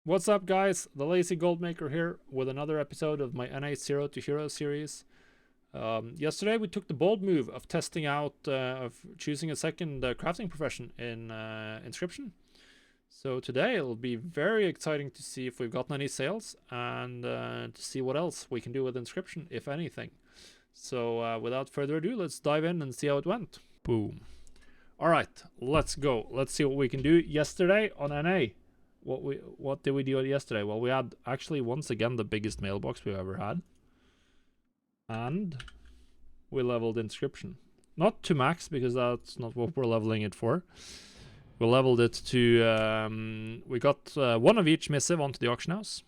What's up, guys? The Lazy Goldmaker here with another episode of my NA Zero to Hero series. Yesterday we took the bold move of testing out, of choosing a second crafting profession in Inscription. So today it'll be very exciting to see if we've gotten any sales and to see what else we can do with Inscription, if anything. So without further ado, let's dive in and see how it went. Boom. Alright, let's go. Let's see what we can do yesterday on NA. What did we do yesterday? Well, we had actually once again the biggest mailbox we've ever had. And we leveled Inscription. Not to max, because that's not what we're leveling it for. We leveled it to... we got one of each missive onto the auction house.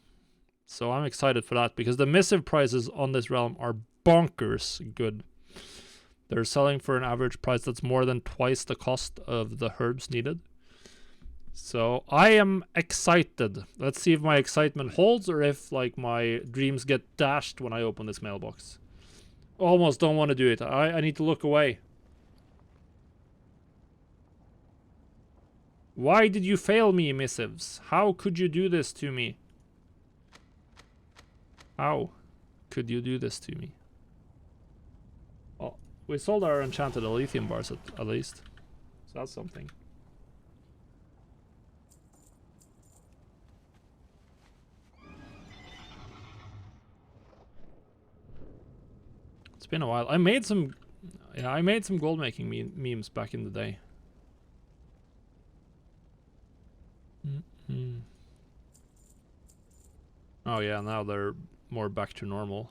So I'm excited for that, because the missive prices on this realm are bonkers good. They're selling for an average price that's more than twice the cost of the herbs needed. So I am excited. Let's see if my excitement holds or if like my dreams get dashed when I open this mailbox. Almost don't want to do it. I need to look away. Why did you fail me, missives? How could you do this to me? How could you do this to me? Well, we sold our enchanted lithium bars at least. So that's something. It's been a while. I made some gold making memes back in the day. Oh yeah, now they're more back to normal.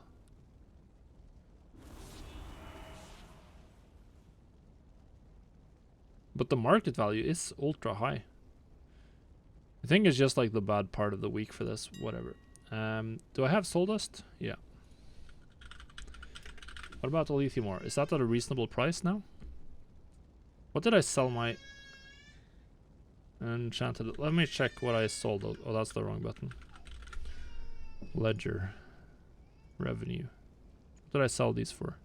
But the market value is ultra high. I think it's just like the bad part of the week for this. Whatever. Do I have soul dust? Yeah. What about the lithium ore? Is that at a reasonable price now? What did I sell my enchanted? Let me check what I sold. Oh, that's the wrong button. Ledger. Revenue. What did I sell these for?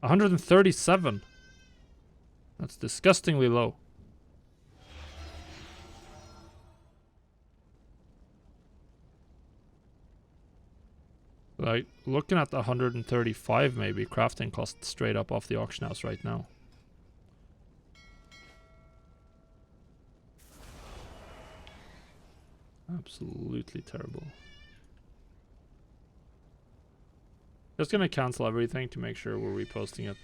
137. That's disgustingly low. Like, looking at 135 maybe, crafting cost straight up off the auction house right now. Absolutely terrible. Just gonna cancel everything to make sure we're reposting it.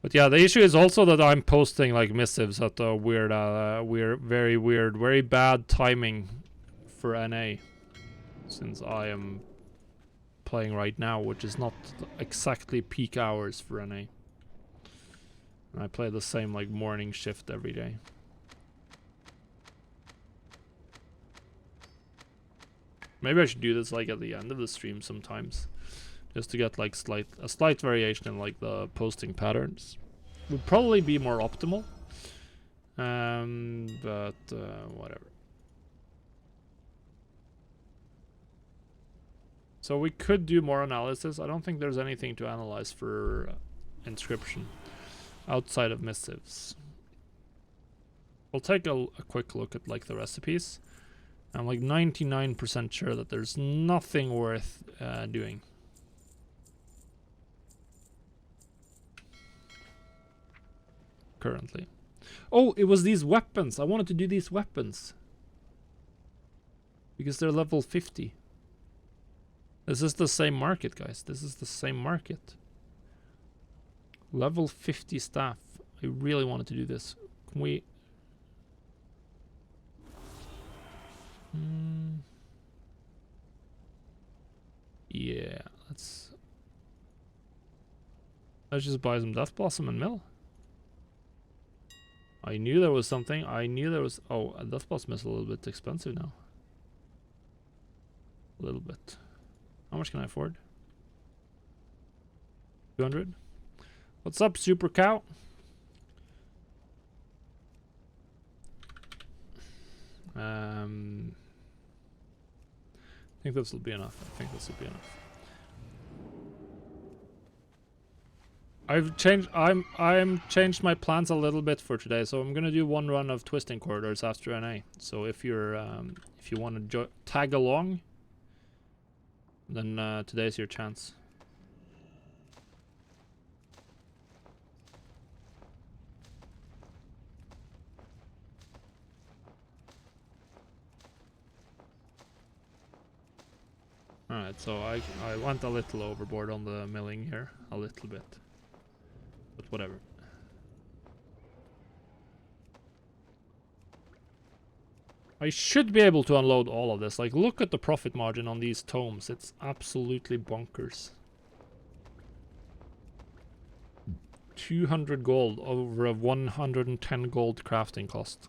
But yeah, the issue is also that I'm posting like missives at a very weird, very bad timing for NA. Since I am playing right now, which is not exactly peak hours for NA. And I play the same like morning shift every day. Maybe I should do this like at the end of the stream sometimes. Just to get like a slight variation in like the posting patterns. Would probably be more optimal. But whatever. So we could do more analysis. I don't think there's anything to analyze for Inscription outside of missives. We'll take a quick look at like the recipes. I'm like 99% sure that there's nothing worth doing. Currently. Oh, it was these weapons. I wanted to do these weapons. Because they're level 50. This is the same market, guys. This is the same market. Level 50 staff. I really wanted to do this. Can we... Yeah, let's just buy some Death Blossom and mill. I knew there was something. I knew there was... Oh, a Death Blossom is a little bit expensive now. A little bit. How much can I afford? 200. What's up, Super Cow? I think this will be enough. I'm changed my plans a little bit for today, so I'm gonna do one run of twisting corridors after NA. So if you want to tag along, then today's your chance. Alright, so I went a little overboard on the milling here, a little bit, but whatever. I should be able to unload all of this. Like, look at the profit margin on these tomes. It's absolutely bonkers. 200 gold over a 110 gold crafting cost.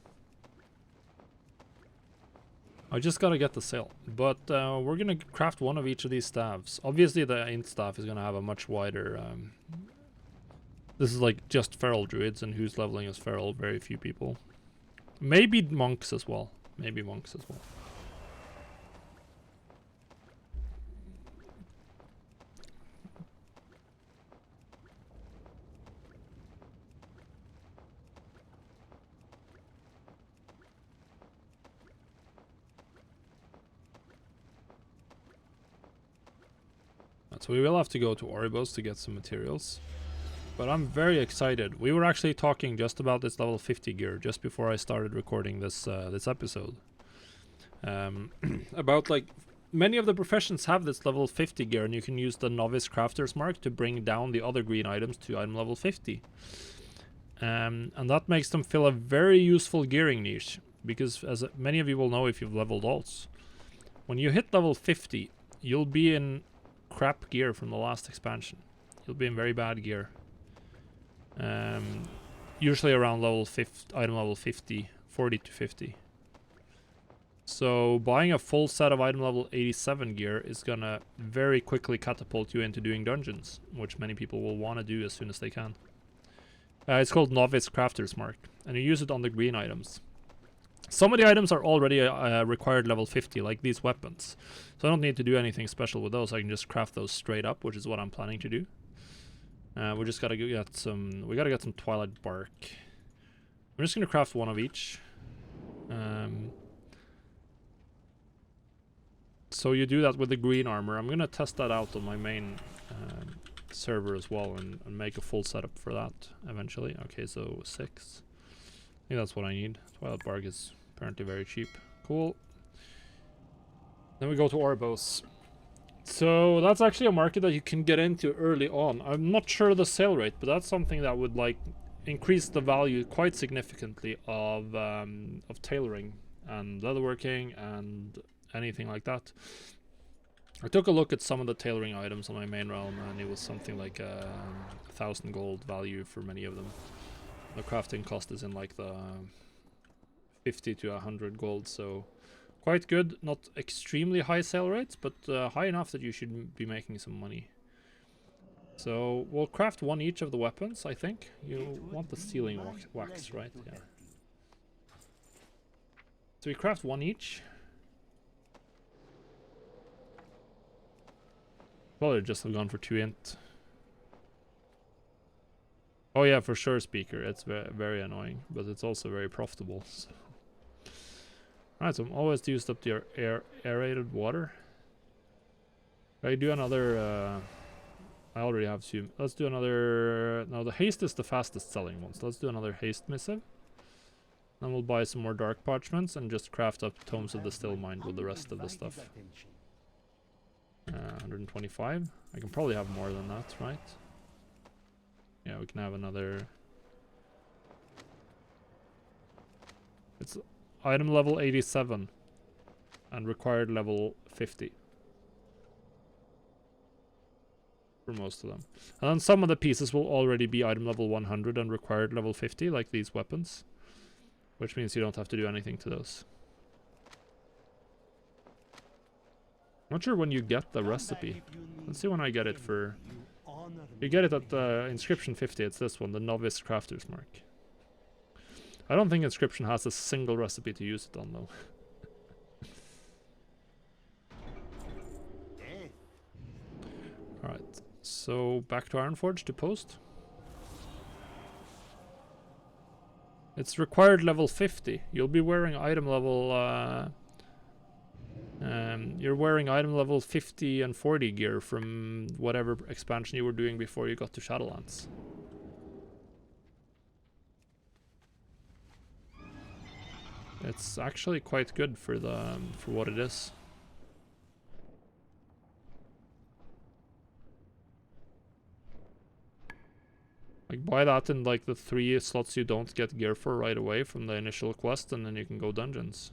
I just gotta get the sale. But we're gonna craft one of each of these staves. Obviously the int staff is gonna have a much wider... this is like just feral druids, and who's leveling as feral? Very few people. Maybe monks as well. Maybe monks as well. So we will have to go to Oribos to get some materials. But I'm very excited. We were actually talking just about this level 50 gear just before I started recording this this episode. About like many of the professions have this level 50 gear, and you can use the novice crafter's mark to bring down the other green items to item level 50. And that makes them fill a very useful gearing niche, because as many of you will know if you've leveled alts, when you hit level 50, you'll be in crap gear from the last expansion. You'll be in very bad gear. Usually around level 50, item level 50, 40 to 50. So buying a full set of item level 87 gear is gonna very quickly catapult you into doing dungeons, which many people will want to do as soon as they can. It's called Novice Crafter's Mark, and you use it on the green items. Some of the items are already required level 50, like these weapons. So I don't need to do anything special with those. I can just craft those straight up, which is what I'm planning to do. We just gotta get some... We gotta get some Twilight Bark. I'm just gonna craft one of each. So you do that with the green armor. I'm gonna test that out on my main server as well, and make a full setup for that eventually. Okay, so 6. I think that's what I need. Twilight Bark is apparently very cheap. Cool. Then we go to Oribos. So that's actually a market that you can get into early on. I'm not sure of the sale rate, but that's something that would like increase the value quite significantly of tailoring and leatherworking and anything like that. I took a look at some of the tailoring items on my main realm, and it was something like 1,000 gold value for many of them. The crafting cost is in like the 50 to 100 gold, so quite good. Not extremely high sale rates, but high enough that you should be making some money. So we'll craft one each of the weapons, I think. You want the sealing wax, right? Yeah. So we craft one each. Probably just have gone for 2 int. Oh yeah, for sure, speaker. It's very annoying, but it's also very profitable. So. Alright, so I'm always used up the aerated water. I do another... I already have 2. Let's do another... No, the haste is the fastest selling one, so let's do another haste missive. Then we'll buy some more dark parchments and just craft up Tomes of the Still Mind with the rest of the stuff. 125. I can probably have more than that, right? Yeah, we can have another... It's item level 87 and required level 50 for most of them. And then some of the pieces will already be item level 100 and required level 50, like these weapons, which means you don't have to do anything to those. Not sure when you get the recipe. Let's see when I get it for... You get it at Inscription 50, it's this one, the Novice Crafter's Mark. I don't think Inscription has a single recipe to use it on, though. Alright, so back to Ironforge to post. It's required level 50. You'll be wearing item level... you're wearing item level 50 and 40 gear from whatever expansion you were doing before you got to Shadowlands. It's actually quite good for the for what it is. Like buy that in like the 3 slots you don't get gear for right away from the initial quest, and then you can go dungeons.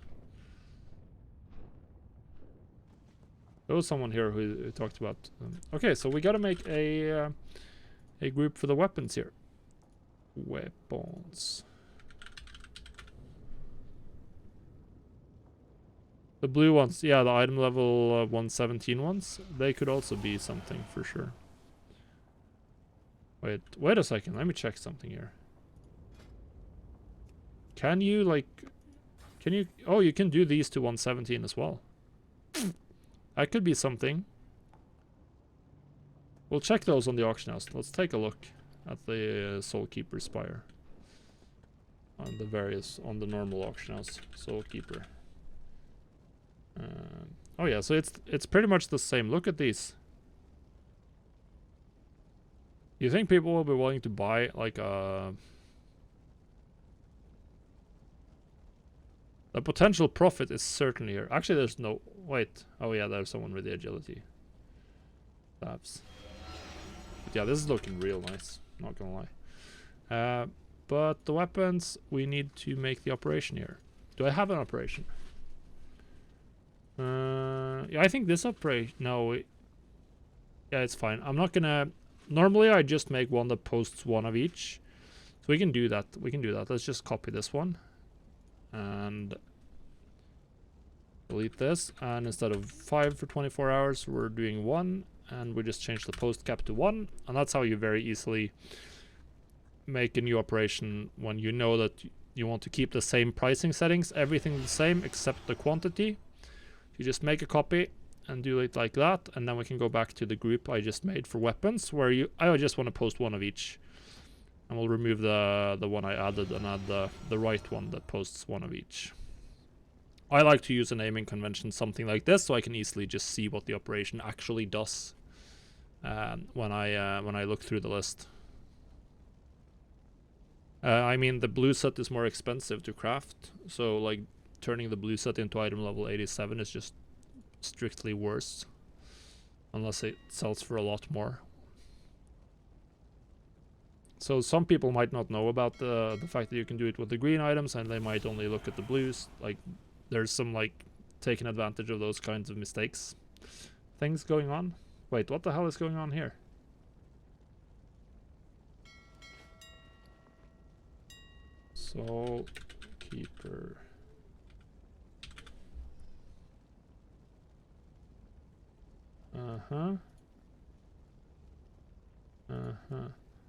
There was someone here who talked about... okay, so we gotta make a group for the weapons here. Weapons. The blue ones, yeah, the item level 117 ones, they could also be something for sure. Wait a second, let me check something here. Can you, like... can you... oh, you can do these to 117 as well. That could be something. We'll check those on the auction house. Let's take a look at the Soulkeeper Spire. On the various... on the normal auction house. Soulkeeper. Oh yeah, so it's pretty much the same. Look at these. You think people will be willing to buy like a... the potential profit is certainly here. Actually, there's no... wait. Oh yeah, there's someone with the agility. Labs. But yeah, this is looking real nice. Not gonna lie. But the weapons, we need to make the operation here. Do I have an operation? Yeah, I think this operation... no. Yeah, it's fine. I'm not gonna... normally I just make one that posts one of each. So we can do that. We can do that. Let's just copy this one. And delete this. And instead of 5 for 24 hours, we're doing 1. And we just change the post cap to 1. And that's how you very easily make a new operation when you know that you want to keep the same pricing settings. Everything the same except the quantity. You just make a copy and do it like that, and then we can go back to the group I just made for weapons, where I just want to post one of each, and we'll remove the one I added and add the right one that posts one of each. I like to use a naming convention, something like this, so I can easily just see what the operation actually does when I look through the list. I mean, the blue set is more expensive to craft, so like turning the blue set into item level 87 is just strictly worse, unless it sells for a lot more. So some people might not know about the fact that you can do it with the green items, and they might only look at the blues. Like, there's some like taking advantage of those kinds of mistakes things going on. Wait, what the hell is going on here? Soulkeeper.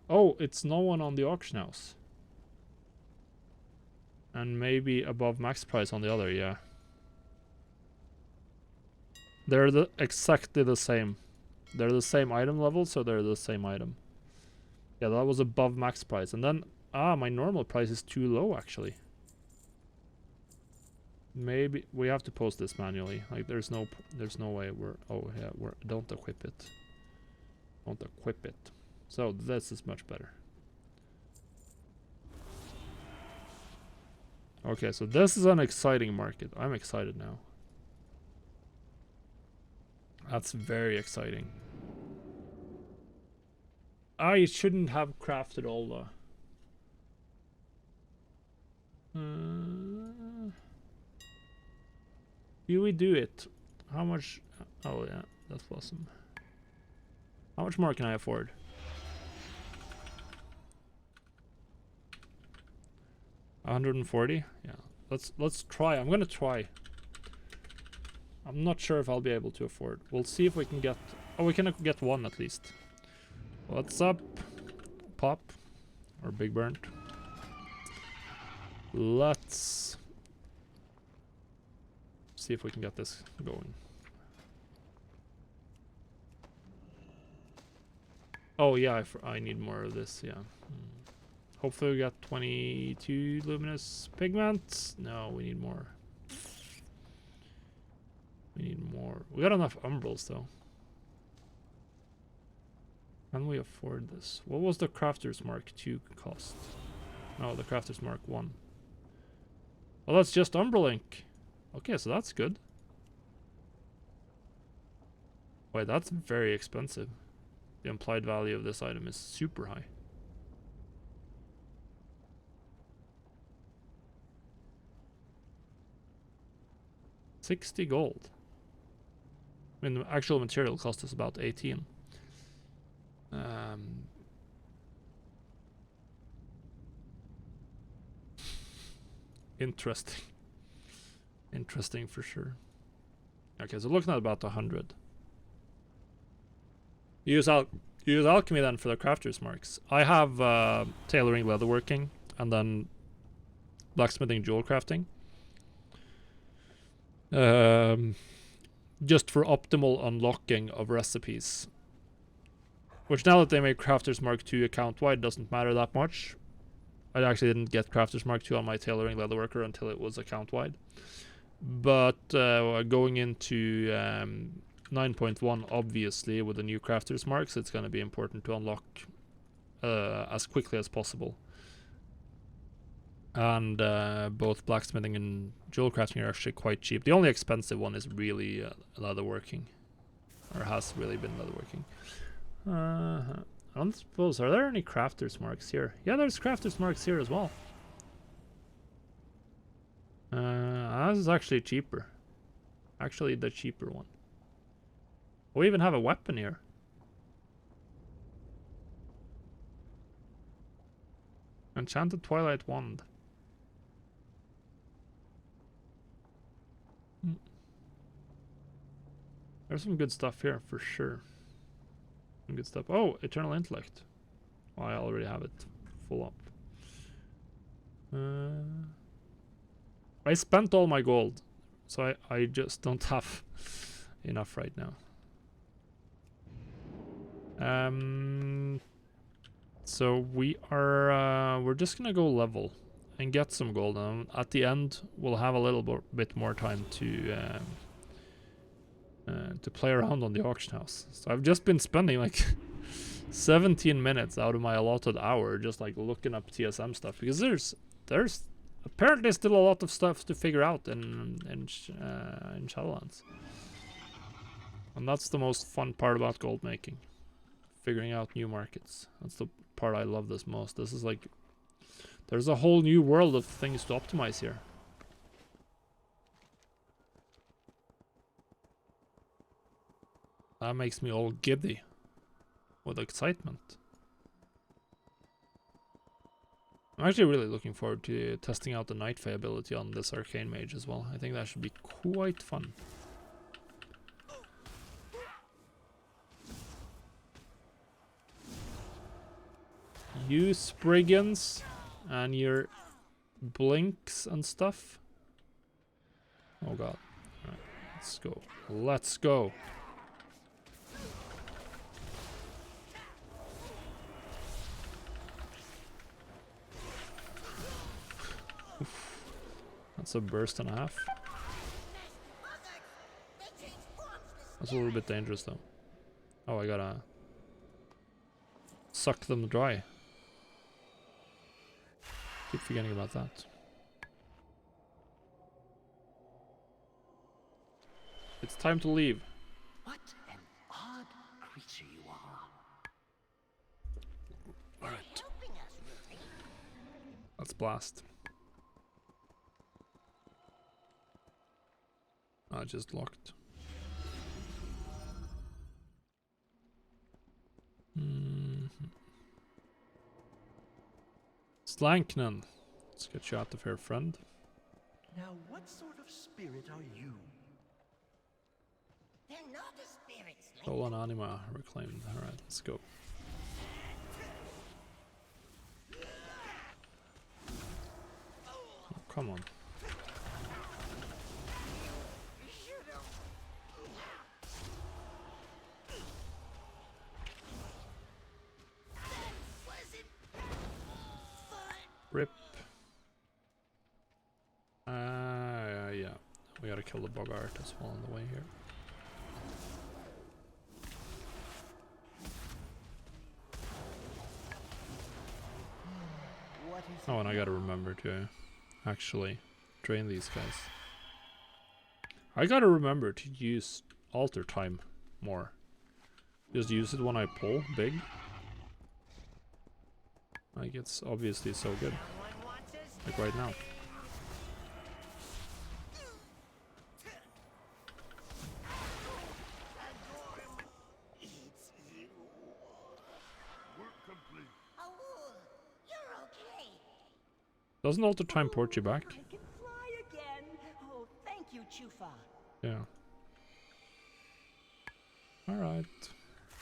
Oh, it's no one on the auction house. And maybe above max price on the other, yeah. They're exactly the same. They're the same item level, so they're the same item. Yeah, that was above max price. And then, my normal price is too low, actually. Maybe we have to post this manually. Like, there's no way we're... oh, yeah, don't equip it. Don't equip it. So, this is much better. Okay, so this is an exciting market. I'm excited now. That's very exciting. I shouldn't have crafted all the... do we do it? How much... oh yeah, that's awesome. How much more can I afford? $140? Yeah. Let's try. I'm gonna try. I'm not sure if I'll be able to afford. We'll see if we can get... oh, we can get one at least. What's up? Pop. Or Big Burnt. Let's see if we can get this going. Oh yeah, I need more of this, yeah. Hopefully we got 22 luminous pigments. No, we need more. We need more. We got enough umbrals though. Can we afford this? What was the Crafter's Mark 2 cost? No, the Crafter's Mark 1. Well, that's just umbral ink. Okay, so that's good. Wait, that's very expensive. The implied value of this item is super high. $60 gold. I mean, the actual material cost is about 18. Interesting. Interesting for sure. Okay, so looking at about 100. Use alchemy then for the crafter's marks. I have tailoring, leatherworking, and then blacksmithing, jewel crafting. Just for optimal unlocking of recipes. Which now that they make Crafter's Mark 2 account-wide doesn't matter that much. I actually didn't get Crafter's Mark 2 on my tailoring leatherworker until it was account-wide. But going into 9.1, obviously, with the new Crafter's Marks, it's going to be important to unlock as quickly as possible. And both blacksmithing and jewel crafting are actually quite cheap. The only expensive one is really leatherworking. Or has really been leatherworking. I don't suppose, are there any Crafter's Marks here? Yeah, there's Crafter's Marks here as well. This is actually cheaper. Actually, the cheaper one. We even have a weapon here. Enchanted Twilight Wand. There's some good stuff here for sure. Some good stuff. Oh, Eternal Intellect. Well, I already have it full up. I spent all my gold, so I just don't have enough right now. So we're just gonna go level and get some gold. At the end, we'll have a little bit more time to play around on the auction house. So I've just been spending like 17 minutes out of my allotted hour just like looking up TSM stuff, because there's apparently still a lot of stuff to figure out in Shadowlands. And that's the most fun part about gold making. Figuring out new markets. That's the part I love this most. This is like, there's a whole new world of things to optimize here. That makes me all giddy with excitement. I'm actually really looking forward to testing out the Night Fae ability on this Arcane Mage as well. I think that should be quite fun. You Spriggans and your blinks and stuff. Oh god. Alright, let's go. Let's go. Oof. That's a burst and a half. That's a little bit dangerous though. Oh, I gotta suck them dry. Keep forgetting about that. It's time to leave. What an odd creature you are. Alright. Let's blast. I just locked. Slanknen. Let's get you out of here, friend. Now, what sort of spirit are you? They're not a spirit, Slink. Soul and anima reclaimed. Alright, let's go. Oh, come on. We gotta kill the boggart as well on the way here. Oh, and I gotta remember to actually train these guys. I gotta remember to use altar time more. Just use it when I pull big. Like, it's obviously so good. Like right now. Doesn't alter time port you back? I can fly again. Oh, thank you, Chufa. Yeah. Alright.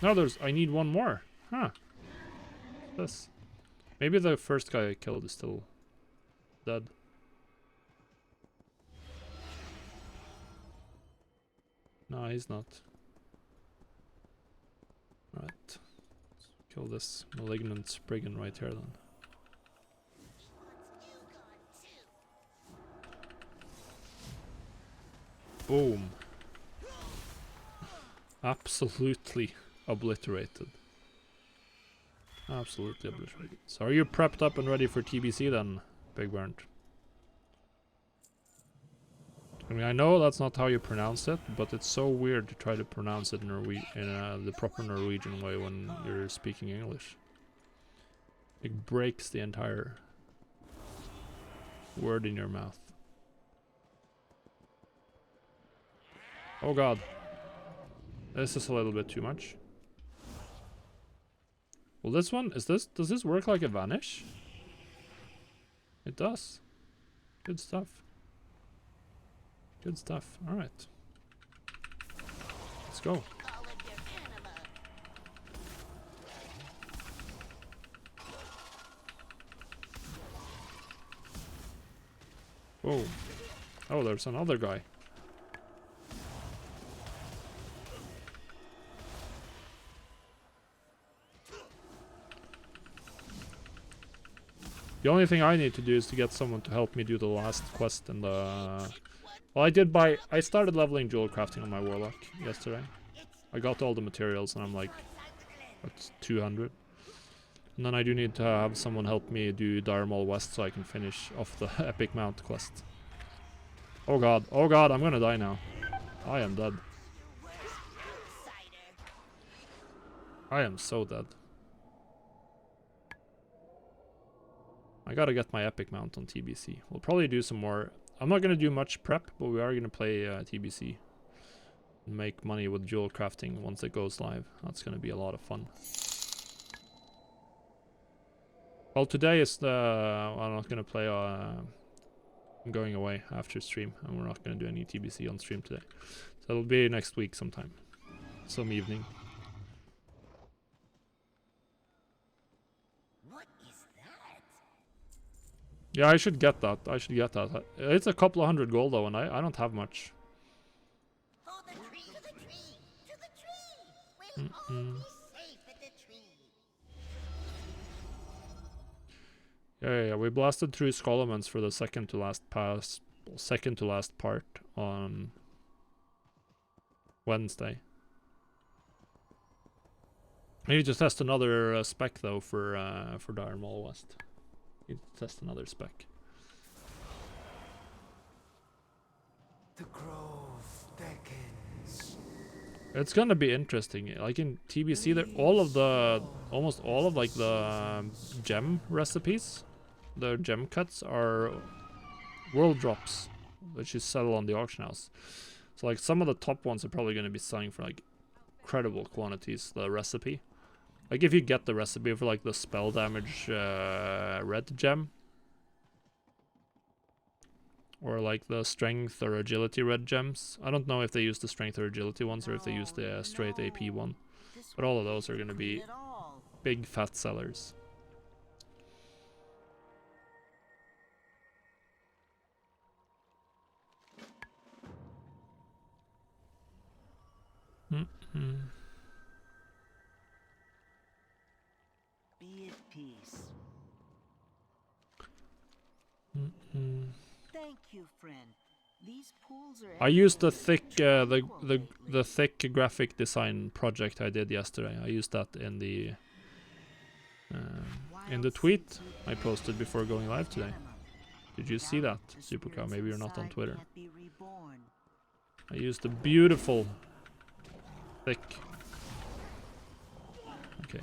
No, I need one more. Huh. This. Maybe the first guy I killed is still dead. No, he's not. Right. Let's kill this malignant brigand right here then. Boom. Absolutely obliterated. Absolutely obliterated. So are you prepped up and ready for TBC then, Big Bernd? I mean, I know that's not how you pronounce it, but it's so weird to try to pronounce it in the proper Norwegian way when you're speaking English. It breaks the entire word in your mouth. Oh god. This is a little bit too much. Well, this one, does this work like a vanish? It does. Good stuff. Good stuff. Alright. Let's go. Whoa. Oh, there's another guy. The only thing I need to do is to get someone to help me do the last quest in the... Well, I started leveling jewel crafting on my warlock yesterday. I got all the materials and I'm like, that's 200. And then I do need to have someone help me do Dire Maul West so I can finish off the Epic Mount quest. Oh god, I'm gonna die now. I am dead. I am so dead. I gotta get my Epic Mount on TBC. We'll probably do some more. I'm not gonna do much prep, but we are gonna play TBC. And make money with jewel crafting once it goes live. That's gonna be a lot of fun. Well, today is the... I'm not gonna play... I'm going away after stream, and we're not gonna do any TBC on stream today. So it'll be next week sometime. Some evening. Yeah, I should get that. It's a couple of hundred gold though, and I don't have much. Oh, the tree, to the tree, to the tree. We'll all be safe at the tree. Yeah. We blasted through Skullomans for the second to last part on Wednesday. I need to test another spec though for Dire Maul West. Need to test another spec. The grove beckons. It's gonna be interesting. Like in TBC, there almost all of like the gem recipes, the gem cuts are world drops, which you sell on the auction house. So like some of the top ones are probably gonna be selling for like incredible quantities. The recipe. Like if you get the recipe for like the spell damage red gem, or like the strength or agility red gems. I don't know if they use the strength or agility ones or if they use the straight AP one, but all of those are going to be big fat sellers. Be at peace. Thank you, friend. These pools are I used the everywhere. thick, Tranquil the thick graphic design project I did yesterday. I used that in the tweet I posted before going live today. Did you see that, Supercar? Maybe you're not on Twitter. I used the beautiful thick. Okay.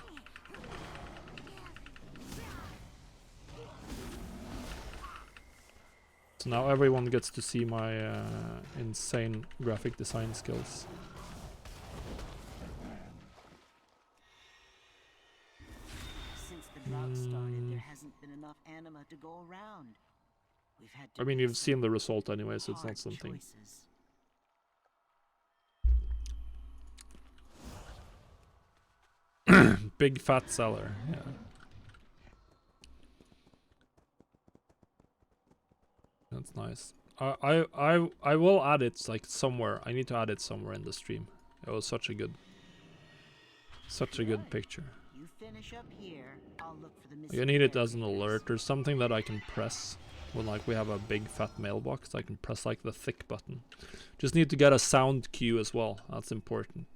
So now everyone gets to see my insane graphic design skills. Since the drought started, there hasn't been enough anima to go around. We've had to I mean, make you've seen some the result anyway, so it's not hard something. choices. Big fat seller, yeah. That's nice. I will add it like somewhere. I need to add it somewhere in the stream. It was such a good picture. You finish up here, I'll look for the You missing need it as an caretakers. alert or something that I can press when like we have a big fat mailbox. I can press like the thick button. Just need to get a sound cue as well. That's important.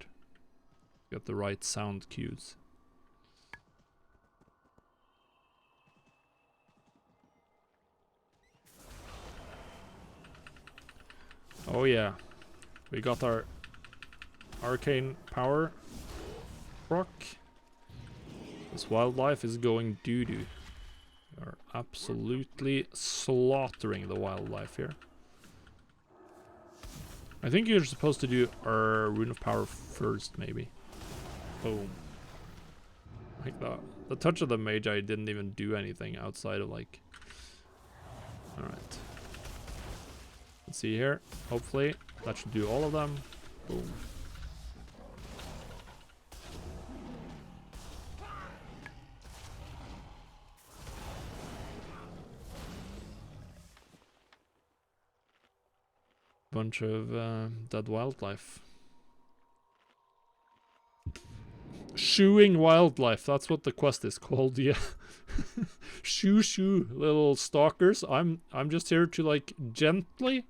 Get the right sound cues. Oh yeah, we got our arcane power rock. This wildlife is going doo-doo. We are absolutely slaughtering the wildlife here. I think you're supposed to do our rune of power first, maybe. Boom. Like that. The touch of the mage, I didn't even do anything outside of like... Alright. Let's see here. Hopefully that should do all of them. Boom. Bunch of dead wildlife. Shooing wildlife, that's what the quest is called, yeah. Shoo, little stalkers. I'm just here to like gently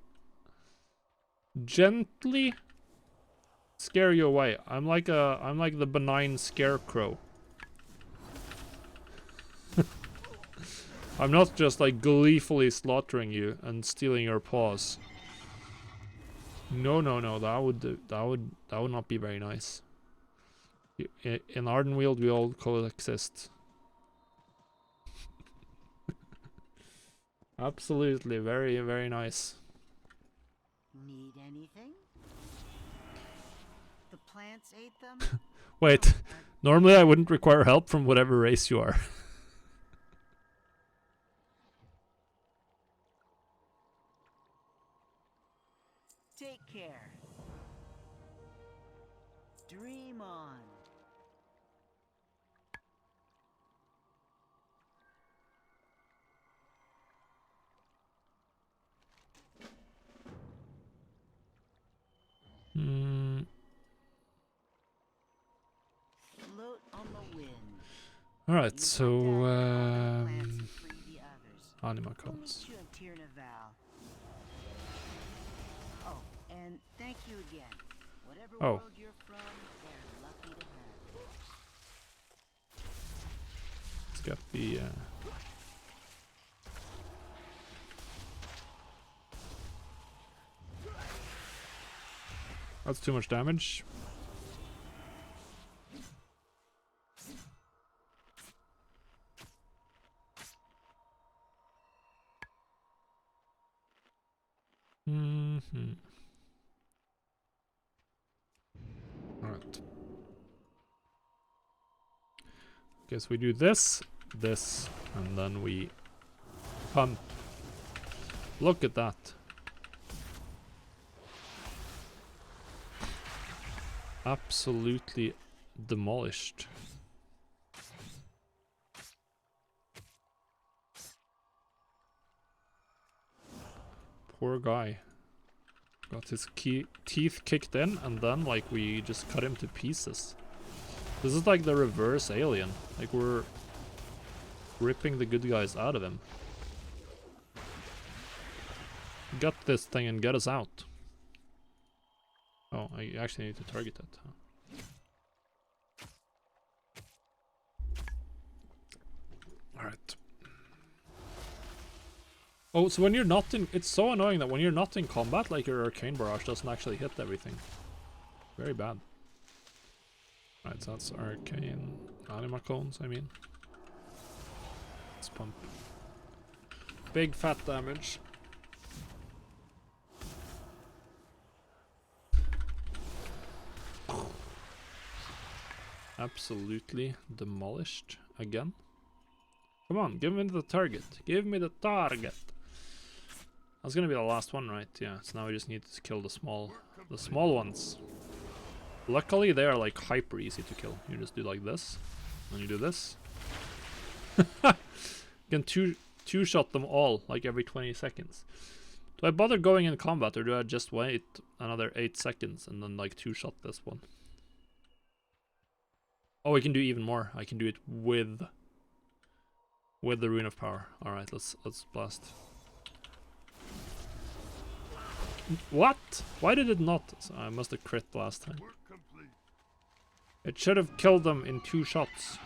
scare you away. I'm like the benign scarecrow. I'm not just like gleefully slaughtering you and stealing your paws. No, that would not be very nice. In Ardenweald we all coexist. Absolutely, very nice. Need anything? The plants ate them? Wait, normally I wouldn't require help from whatever race you are. Take care. Dream on. Float on the wind. Alright, You so hunt down all the plants and free the others. anima We'll comes. meet you in Tirnaval. Oh, and thank you again. Whatever Oh. world you're from, they're lucky to have you. Let's get the that's too much damage. Alright. Guess we do this, and then we pump. Look at that. Absolutely demolished. Poor guy. Got his teeth kicked in, and then like we just cut him to pieces. This is like the reverse Alien. Like we're ripping the good guys out of him. gut this thing and get us out. Oh, I actually need to target that. Huh? Alright. Oh, so when you're not in... It's so annoying that when you're not in combat, like your Arcane Barrage doesn't actually hit everything. Very bad. Alright, so that's Arcane Anima Cones, I mean. Let's pump. Big fat damage. Absolutely demolished again. Come on, give me the target. Give me the target. That's gonna be the last one, right? Yeah. So now we just need to kill the small ones. Luckily, they are like hyper easy to kill. You just do like this, and you do this. You can two-shot them all like every 20 seconds. Do I bother going in combat, or do I just wait another 8 seconds and then like two-shot this one? Oh, we can do even more. I can do it with the Rune of Power. All right, let's blast. What? Why did it not? So I must have crit last time. It should have killed them in 2 shots.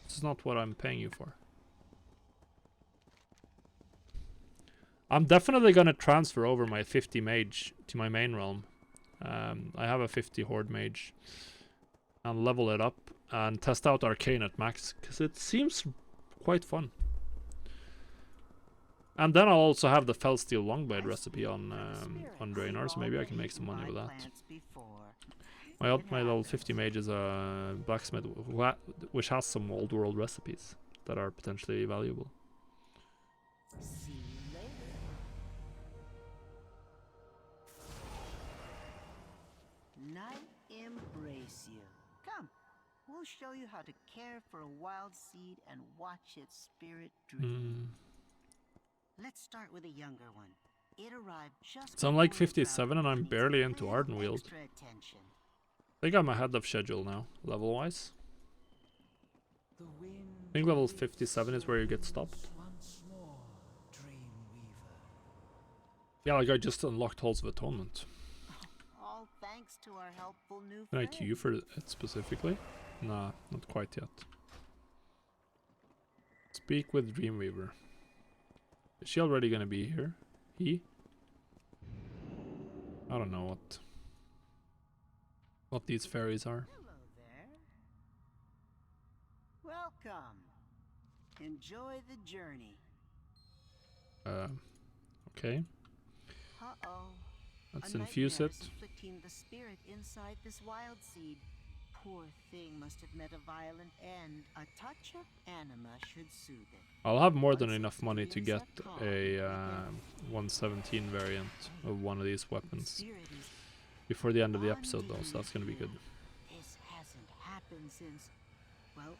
This is not what I'm paying you for. I'm definitely gonna transfer over my 50 mage to my main realm. I have a 50 horde mage. And level it up and test out Arcane at max, because it seems quite fun. And then I'll also have the Felsteel Longblade recipe on Draenor, so maybe I can make some money with that. My level 50 mage is a blacksmith which has some old world recipes that are potentially valuable. See you later. Night embrace you. Come, we'll show you how to care for a wild seed and watch its spirit dream. Let's start with a younger one. It arrived just So I'm like 57 and I'm barely into Ardenweald. I think I'm ahead of schedule now, level-wise. I think level 57 is where you get stopped. Yeah, like I just unlocked Halls of Atonement. All thanks to our helpful new Can I friend. queue for it specifically? Nah, not quite yet. Speak with Dreamweaver. Is she already gonna be here? He? I don't know what these fairies are. Hello there. Welcome. Enjoy the journey. Okay. Uh-oh. Let's A infuse nightmare it. is afflicting the spirit inside this wild seed. Poor thing must have met a violent end. A touch of anima should soothe it. I'll have more than enough money to get a 117 variant of one of these weapons before the end of the episode though, so that's gonna be good. This hasn't happened since, well,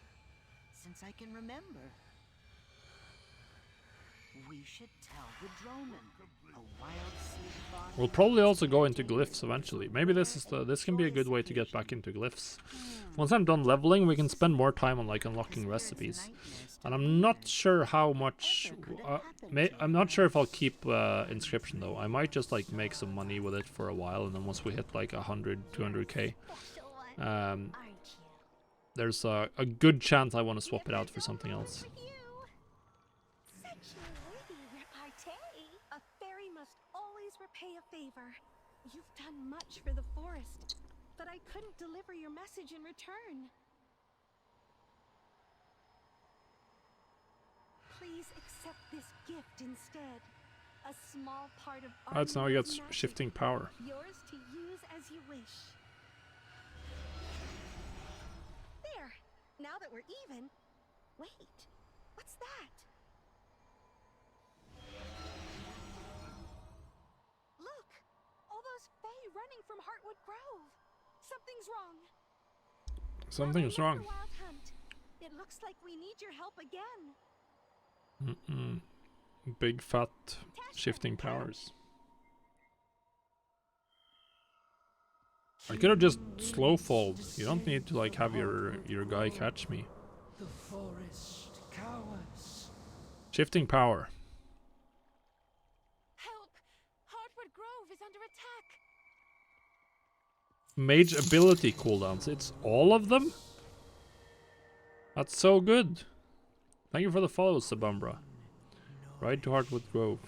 since I can remember. We should tell the Droman. A wild seed bond. We'll probably also go into glyphs eventually. Maybe this can be a good way to get back into glyphs. Once I'm done leveling, we can spend more time on like unlocking recipes. And I'm not sure how much. I'm not sure if I'll keep Inscription though. I might just like make some money with it for a while, and then once we hit like 100, 200k, there's a good chance I want to swap it out for something else. A fairy must always repay a favor. You've done much for the forest, but I couldn't deliver your message in return. Please accept this gift instead. A small part of Alright, so now we got Ardenweald's magic, shifting power. yours to use as you wish. There. Now that we're even. Wait. What's that? Look! All those Fae running from Heartwood Grove. Something's wrong. Something's wrong. Wild hunt. It looks like we need your help again. Big fat shifting powers. I could have just slow falled. You don't need to like have your guy catch me. The forest cowers. Shifting power. Help! attack. Mage ability cooldowns. It's all of them? That's so good. Thank you for the follow, Sabumbra. Ride to Heartwood Grove.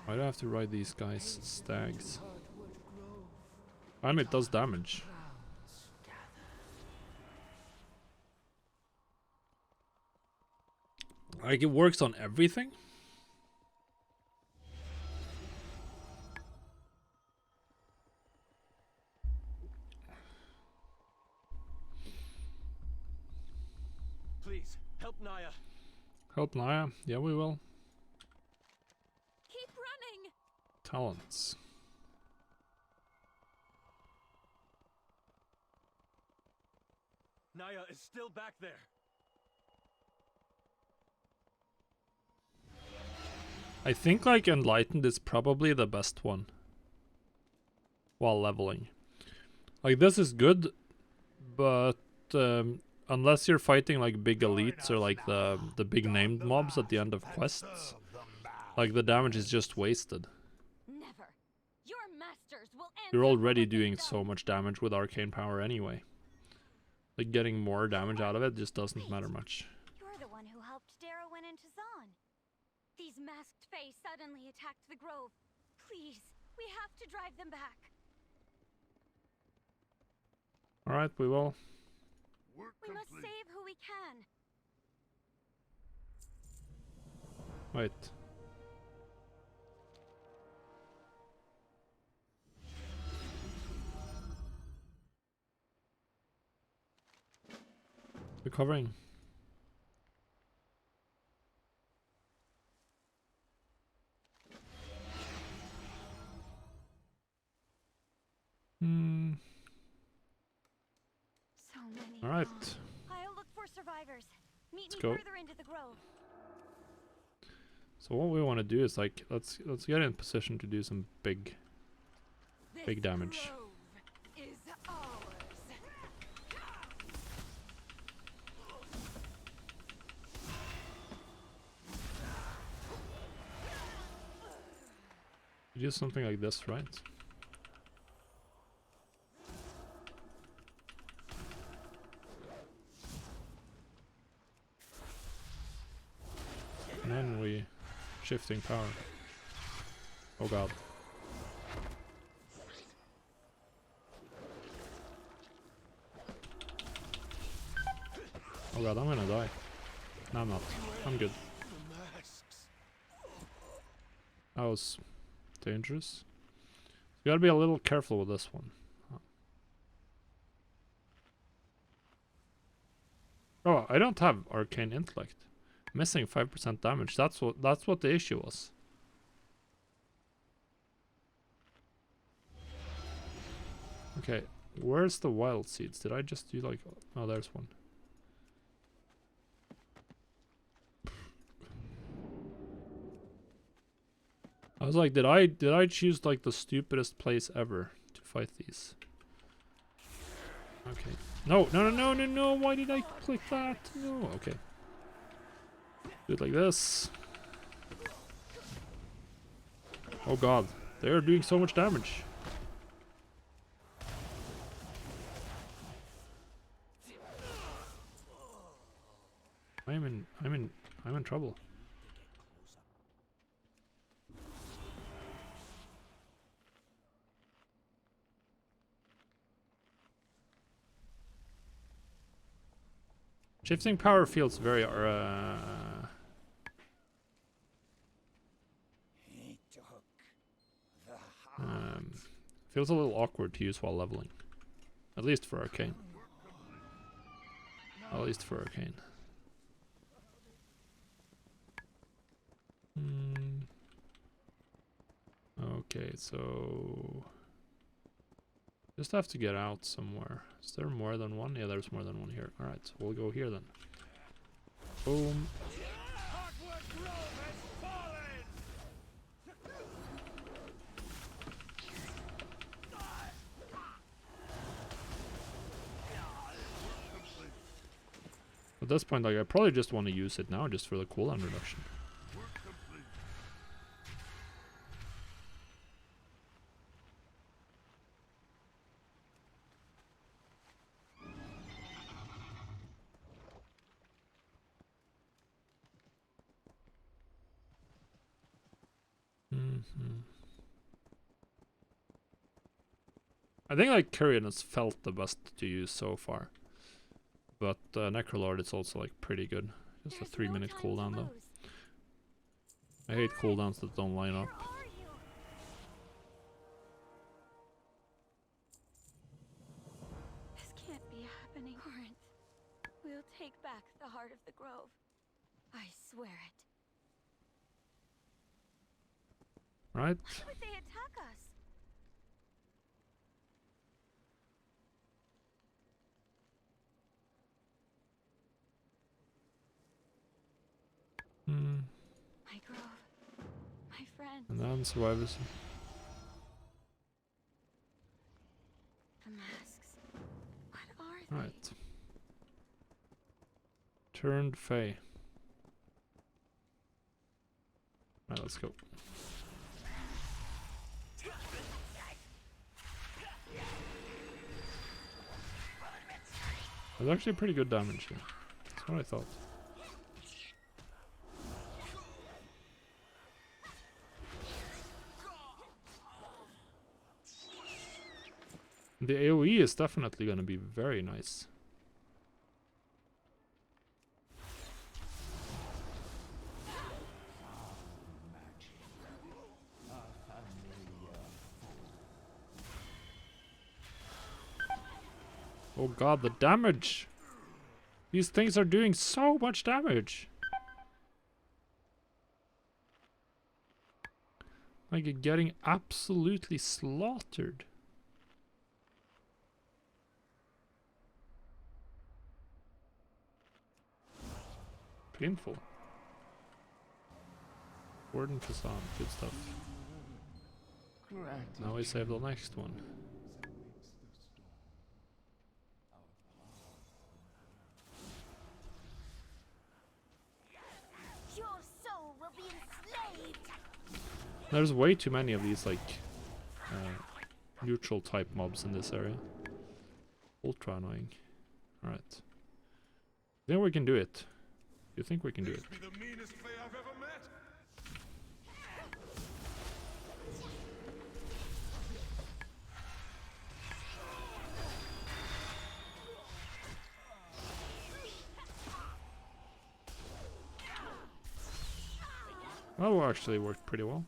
Why do I have to ride these guys? Stags. And it does damage. Like, it works on everything? Please, help Naya. Help Naya? Yeah, we will. Keep running. Talents. Naya is still back there. I think like Enlightened is probably the best one while leveling. Like this is good, but unless you're fighting like big elites or like the big named mobs at the end of quests, like the damage is just wasted. Never. Your masters will end You're up already what they've doing done. so much damage with arcane power anyway. Like getting more damage out of it just doesn't matter much. You're the one who helped Darrow went into Zon. These masked fae suddenly attacked the grove. Please, we have to drive them back. Alright, we will. We must save who we can. Wait. Recovering. So many. All right. I'll look for survivors. Meet Let's me go. further into the grove. So what we want to do is like let's get in position to do some big damage. Grove is ours. You do something like this, right? And then we shifting power. Oh god. Oh god, I'm gonna die. No, I'm not. I'm good. That was dangerous. You gotta be a little careful with this one. Oh, I don't have arcane intellect. Missing 5% damage. That's what the issue was. Okay, where's the wild seeds? Did I just do like... Oh, there's one. I was like, did I choose like the stupidest place ever to fight these? Okay. No, why did I click that? No, okay. Do it like this. Oh god, they're doing so much damage. I'm in trouble. Shifting power feels very feels a little awkward to use while leveling. At least for arcane. At least for arcane. Okay, so just have to get out somewhere. Is there more than one? Yeah, there's more than one here. Alright, so we'll go here then. Boom. At this point, like, I probably just want to use it now just for the cooldown reduction. I think like Kyrian has felt the best to use so far. But Necrolord is also like pretty good. Just a 3-minute cooldown though. I hate cooldowns that don't line up. This can't be happening. Corinth, we'll take back the heart of the grove. I swear it. Right? Why would they attack us? My grove. My friend. And then survivors. The masks. What are they? Right. Turned Fae. Right, let's go. That's actually pretty good damage here. That's what I thought. The AoE is definitely going to be very nice. Oh god, the damage! These things are doing so much damage! Like, getting absolutely slaughtered. Painful. Warden Kazan, good stuff. Now we save the next one. Your soul will be enslaved. There's way too many of these, like, neutral type mobs in this area. Ultra annoying. Alright. I think we can do it. You think we can do it? Be the meanest Fae I've ever met. That will actually work pretty well.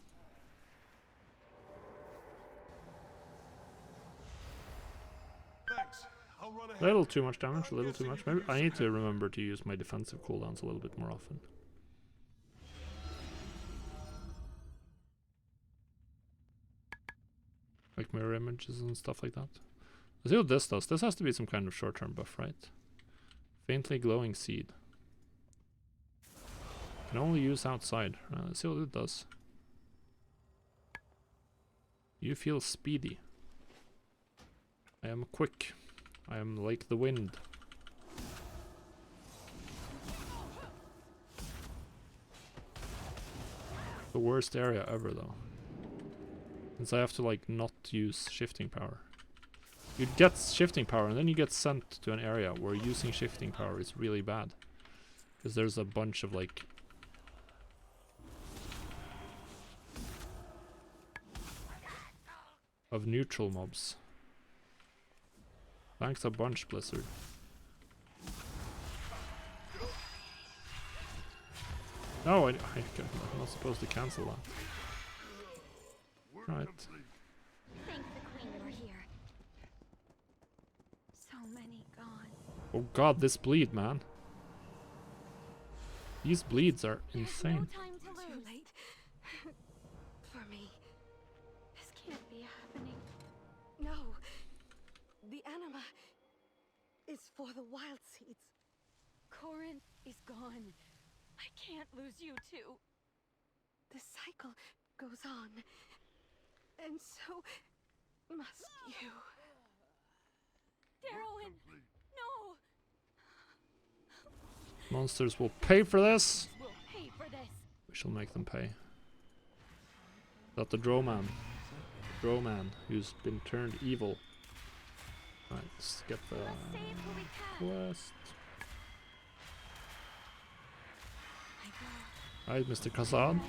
Thanks. I'll run ahead. A little too much damage, a little too much. Maybe I need to remember to use my defensive cooldowns a little bit more often. Like mirror images and stuff like that. Let's see what this does. This has to be some kind of short-term buff, right? Faintly glowing seed. Can only use outside. Let's see what it does. You feel speedy. I am quick. I am like the wind. The worst area ever though. Since I have to like not use shifting power. You get shifting power and then you get sent to an area where using shifting power is really bad. Because there's a bunch of like neutral mobs. Thanks a bunch, Blizzard. No, I'm not supposed to cancel that. Right. Thank the queen we're here. So many gone. Oh god, this bleed, man. These bleeds are insane. No time to lose. Too late. For me. This can't be happening. No. The anima is for the wild seeds. Corinth is gone. I can't lose you too. The cycle goes on. And so must you. Darwin! No! Monsters will pay for this. We'll pay for this. We shall make them pay. That the Droman. The Droman who's been turned evil. Right, let's get the Let's save who we can. quest. I go. Right, Mr. Kazan.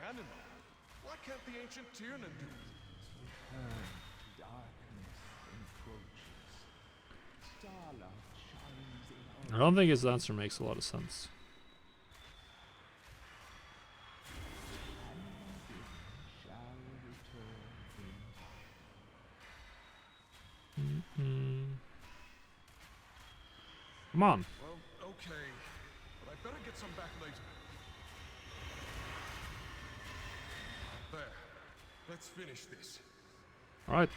animal. Why can't the ancient Tiernan do it? I don't think his answer makes a lot of sense. Come on. Well, okay, but I better get some back later. There. Let's finish this. Alright.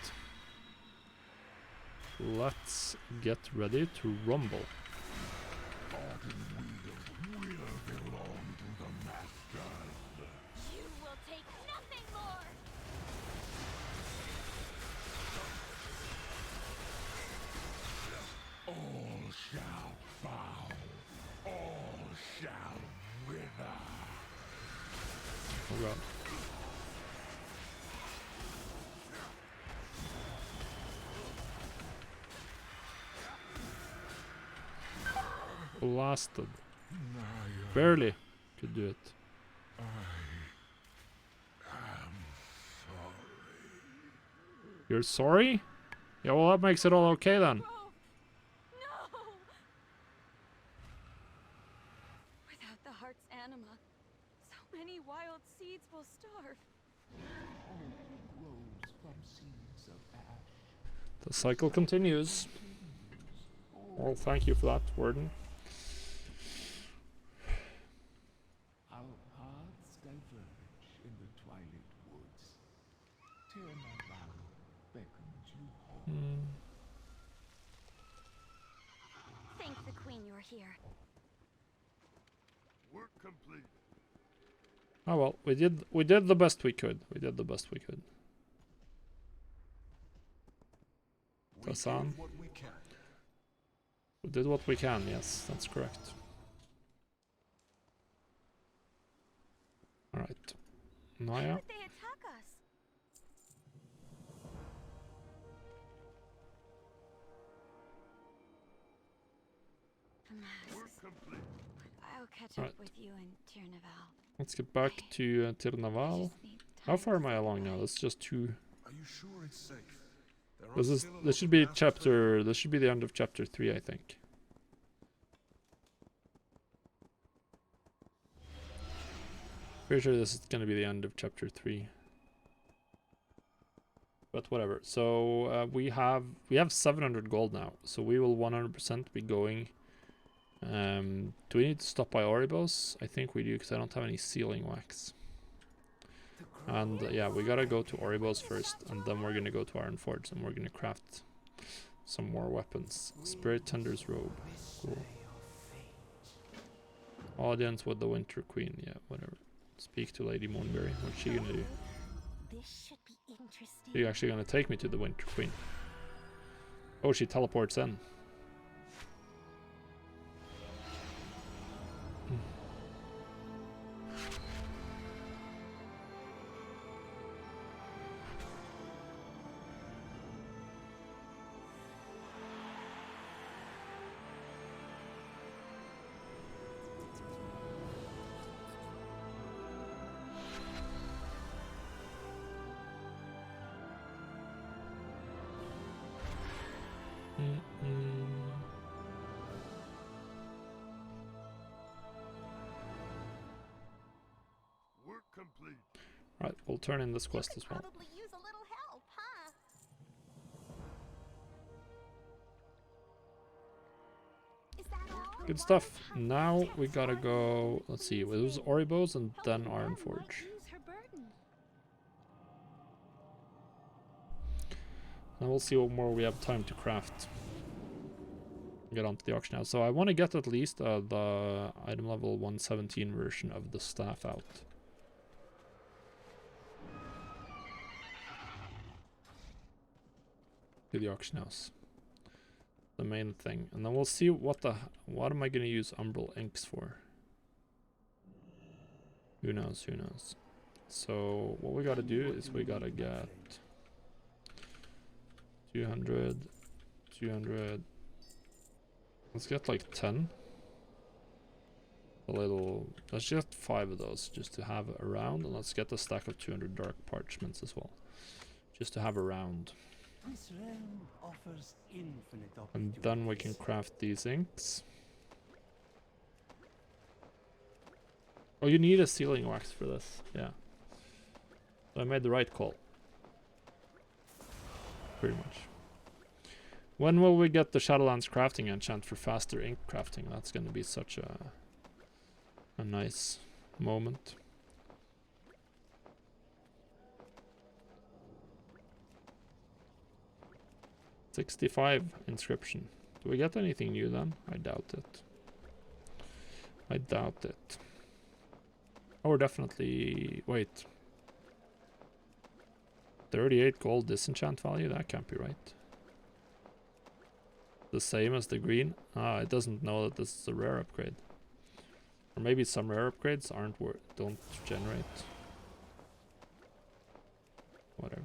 Let's get ready to rumble. You will take nothing more! All shall bow, all shall wither. Oh god. Blasted. Barely could do it. You're sorry? Yeah, well that makes it all okay then. Grove! No! Without the heart's anima, so many wild seeds will starve. The cycle continues. Well, thank you for that, Warden. Our paths diverge in the twilight woods. Tirnaval beckons you home. Thank the queen you're here. Work complete. Oh well, we did the best we could. We did the best we could. We Tassan. did what we can. We did what we can, yes, that's correct. Alright. Why Naya. would they attack us? The masks. Complete. I'll catch Right. up with you in Tirnaval. Let's get back to Tirnaval. How far am I along now? That's just two. Are you sure it's safe? There are This is still a lot this should of be battles chapter. This should be the end of chapter 3, I think. Pretty sure this is gonna be the end of chapter 3. But whatever. So we have 700 gold now. So we will 100% be going. Do we need to stop by Oribos? I think we do because I don't have any sealing wax. And yeah, we gotta go to Oribos first, and then we're gonna go to Ironforge, and we're gonna craft some more weapons. Spirit Tender's robe. Cool. Audience with the Winter Queen. Yeah, whatever. Speak to Lady Moonberry. What's she gonna do? This should be interesting. She's actually gonna take me to the Winter Queen. Oh, she teleports in. Work complete. Right, we'll turn in this quest You as could well. probably use a little help, huh? Is that all? Good stuff. Now we gotta go. Let's see. It was Oribos and then Ironforge. And we'll see what more we have time to craft. Get onto the auction now. So I want to get at least the item level 117 version of the staff out. To the auction house. The main thing. And then we'll see what am I going to use Umbral inks for. Who knows, who knows. So what we got to do is we got to get 200, 200. Let's get like 10. a little. Let's just 5 of those just to have around, and let's get a stack of 200 dark parchments as well, just to have around. This realm offers infinite And then we can opportunities. craft these inks. Oh, you need a sealing wax for this. Yeah. So I made the right call. Pretty much. When will we get the Shadowlands crafting enchant for faster ink crafting? That's going to be such a nice moment. $65 inscription. Do we get anything new then? I doubt it. I doubt it. Oh, we're definitely... Wait. 38 gold disenchant value? That can't be right. The same as the green? Ah, it doesn't know that this is a rare upgrade. Or maybe some rare upgrades don't generate. Whatever.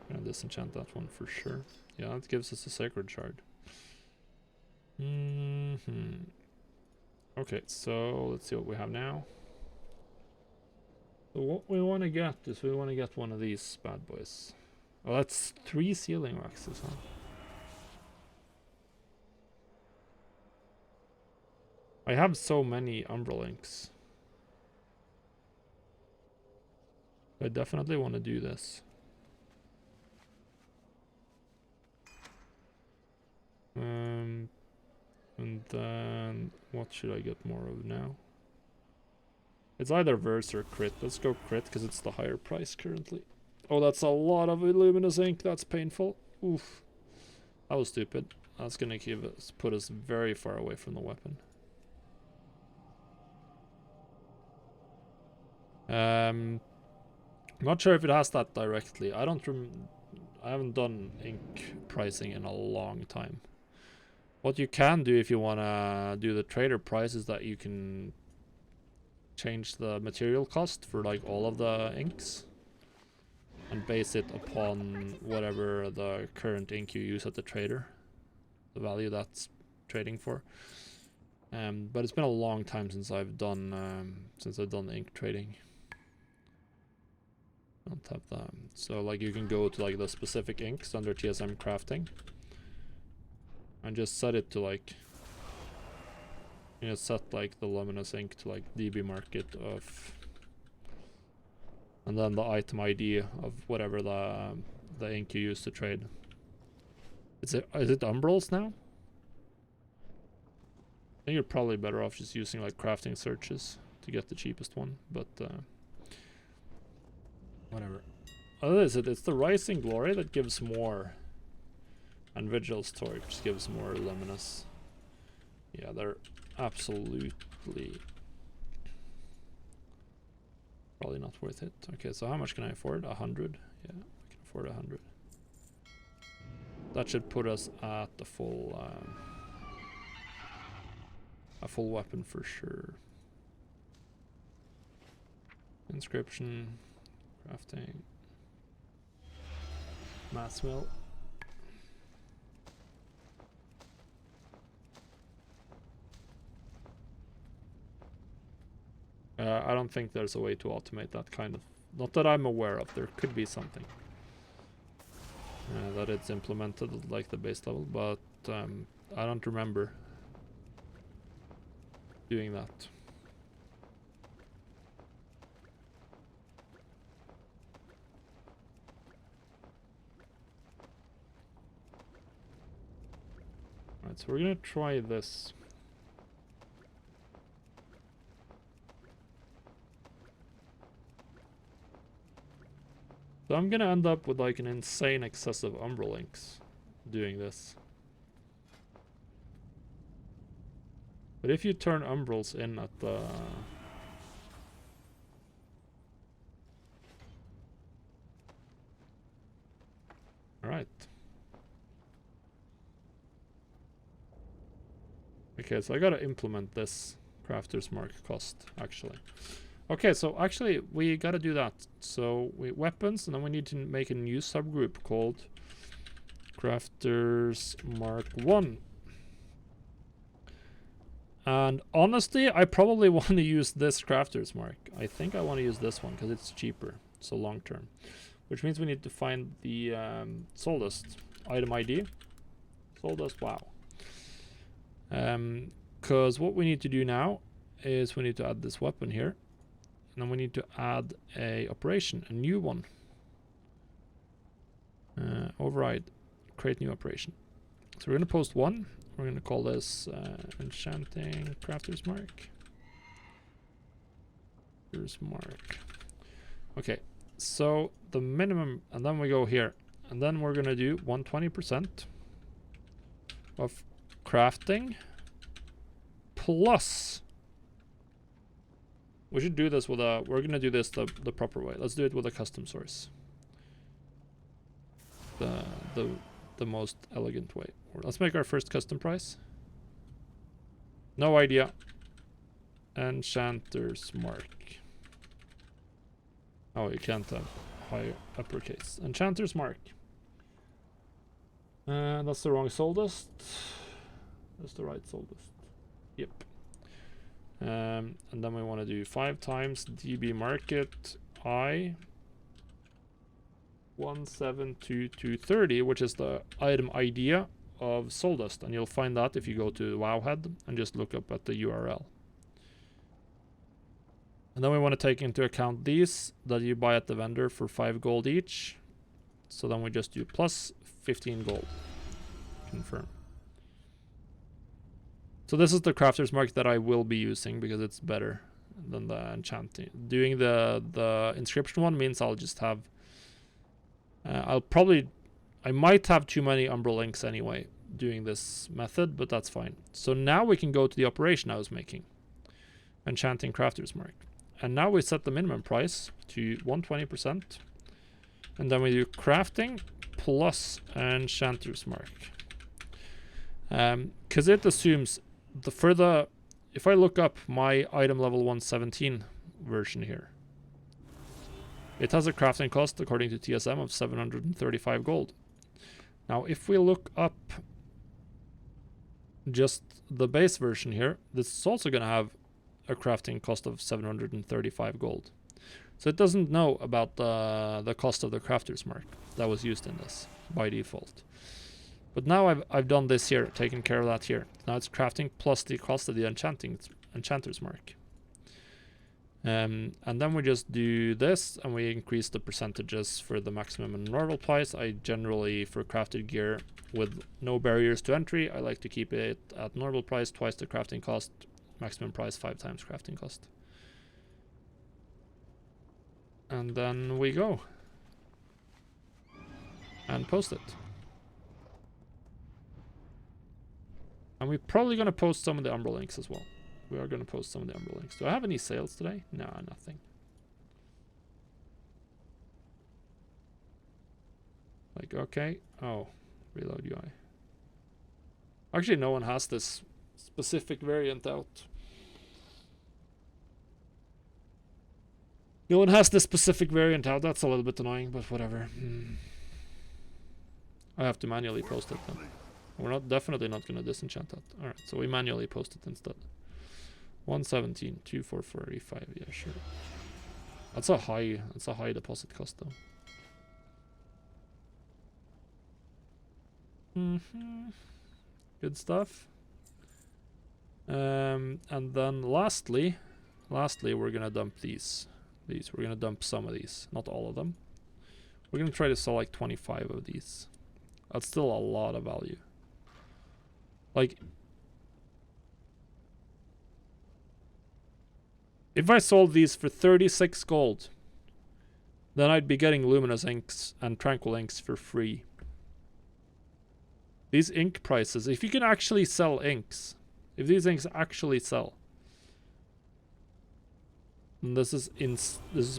I'm gonna disenchant that one for sure. Yeah, that gives us a sacred shard. Okay, so let's see what we have now. So what we want to get is we want to get one of these bad boys. Oh, that's 3 sealing waxes, huh? I have so many Umbral inks. I definitely want to do this. And then what should I get more of now? It's either verse or crit. Let's go crit because it's the higher price currently. Oh, that's a lot of luminous ink. That's painful. Oof. That was stupid. That's gonna put us very far away from the weapon. Not sure if it has that directly. I haven't done ink pricing in a long time. What you can do if you wanna do the trader price is that you can change the material cost for like all of the inks and base it upon whatever the current ink you use at the trader, the value that's trading for. But it's been a long time since I've done ink trading. I don't have that. So like you can go to like the specific inks under TSM crafting and just set it to like, you know, set like the luminous ink to like DB market of, and then the item ID of whatever the ink you use to trade. Is it Umbrals now? I think you're probably better off just using like crafting searches to get the cheapest one, but whatever. Other is it's the Rising Glory that gives more, and Vigil's Torch gives more luminous. Yeah, they're absolutely probably not worth it. Okay, so how much can I afford? 100. Yeah, I can afford 100. That should put us at the full a full weapon for sure. Inscription, crafting, mass mill. I don't think there's a way to automate that kind of, not that I'm aware of. There could be something that it's implemented at like the base level, but I don't remember doing that. Alright, so we're gonna try this. So I'm gonna end up with like an insane excess of Umbral inks doing this. But if you turn Umbrals in at the... Alright. Okay, so I gotta implement this crafter's mark cost, actually. Okay, so actually we gotta do that. So weapons, and then we need to make a new subgroup called Crafters Mark 1. And honestly, I probably want to use this crafter's mark. I think I want to use this one because it's cheaper. So long term. Which means we need to find the soul dust item ID. Soul dust, wow. Because what we need to do now is we need to add this weapon here. And then we need to add a operation, a new one. Override, create new operation. So we're going to post one. We're going to call this enchanting crafter's mark. Crafter's mark. Okay, so the minimum, and then we go here. And then we're going to do 120% of crafting plus. We should do this with a, we're going to do this the proper way. Let's do it with a custom source. The most elegant way. Let's make our first custom price. No idea. Enchanter's mark. Oh, you can't have high uppercase. Enchanter's mark. That's the wrong soul dust. That's the right soul dust. Yep. And then we want to do 5 times DB market I 172,230, which is the item idea of soul dust, and you'll find that if you go to Wowhead and just look up at the URL. And then we want to take into account these that you buy at the vendor for 5 gold each. So then we just do plus 15 gold. Confirm. So this is the crafter's mark that I will be using because it's better than the enchanting. Doing the inscription one means I'll just have I might have too many Umbral links anyway doing this method, but that's fine. So now we can go to the operation I was making. Enchanting crafter's mark. And now we set the minimum price to 120%. And then we do crafting plus enchanter's mark. Because it assumes the further, if I look up my item level 117 version here, it has a crafting cost according to TSM of 735 gold. Now if we look up just the base version here, this is also going to have a crafting cost of 735 gold. So it doesn't know about the cost of the crafter's mark that was used in this by default. But now I've done this here, taken care of that here. Now it's crafting plus the cost of the enchanter's mark. And then we just do this and we increase the percentages for the maximum and normal price. I generally, for crafted gear with no barriers to entry, I like to keep it at normal price, twice the crafting cost, maximum price 5 times crafting cost. And then we go and post it. And we're probably going to post some of the Umbral links as well. We are going to post some of the Umbral links. Do I have any sales today? No, nothing. Like, okay. Oh, reload UI. Actually, no one has this specific variant out. No one has this specific variant out. That's a little bit annoying, but whatever. I have to manually post it then. We're definitely not going to disenchant that. Alright, so we manually post it instead. 117, 2445, yeah, sure. That's a high deposit cost though. Good stuff. And then lastly we're gonna dump these. We're gonna dump some of these, not all of them. We're gonna try to sell like 25 of these. That's still a lot of value. Like, if I sold these for 36 gold, then I'd be getting luminous inks and tranquil inks for free. These ink prices, if you can actually sell inks, if these inks actually sell, then this is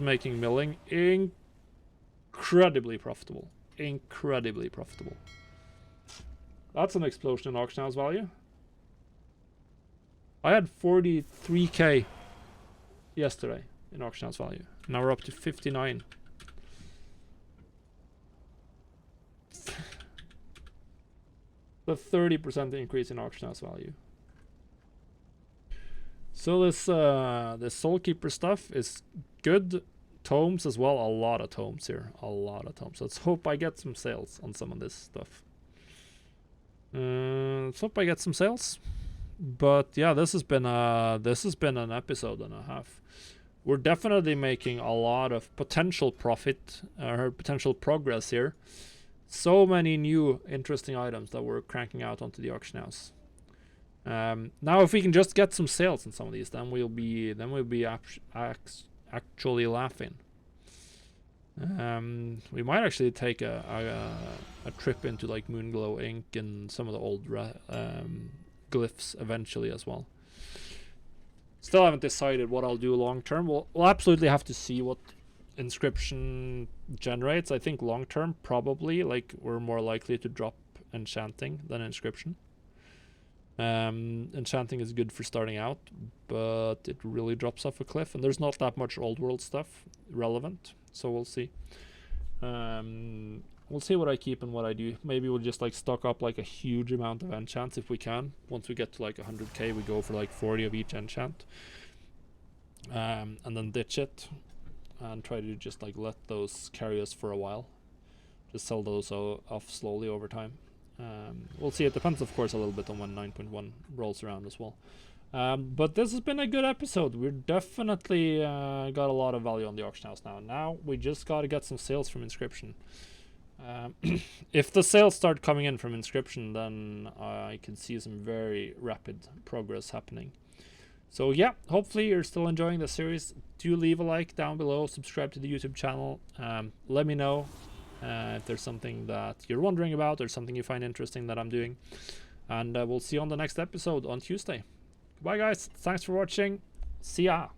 making milling incredibly profitable. Incredibly profitable. That's an explosion in auction house value. I had 43k yesterday in auction house value. Now we're up to 59. The 30% increase in auction house value. So this Soul Keeper stuff is good. Tomes as well, a lot of tomes here, a lot of tomes. Let's hope I get some sales on some of this stuff. Let's hope I get some sales. But yeah, this has been an episode and a half. We're definitely making a lot of potential profit or potential progress here. So many new interesting items that we're cranking out onto the auction house. Now if we can just get some sales on some of these, then we'll be actually laughing. We might actually take a trip into like Moonglow Ink and some of the old glyphs eventually as well. Still haven't decided what I'll do long term. We'll absolutely have to see what Inscription generates. I think long term probably like we're more likely to drop enchanting than Inscription. Enchanting is good for starting out, but it really drops off a cliff, and there's not that much old world stuff relevant, so we'll see. We'll see what I keep and what I do. Maybe we'll just like stock up like a huge amount of enchants if we can. Once we get to like 100k, we go for like 40 of each enchant, and then ditch it and try to just like let those carry us for a while. Just sell those off slowly over time. We'll see. It depends, of course, a little bit on when 9.1 rolls around as well. But this has been a good episode. We're definitely got a lot of value on the auction house now. Now we just got to get some sales from Inscription. If the sales start coming in from Inscription, then I can see some very rapid progress happening. So yeah, hopefully you're still enjoying the series. Do leave a like down below, subscribe to the YouTube channel. Let me know if there's something that you're wondering about or something you find interesting that I'm doing. And we'll see you on the next episode on Tuesday. Goodbye guys, thanks for watching. See ya.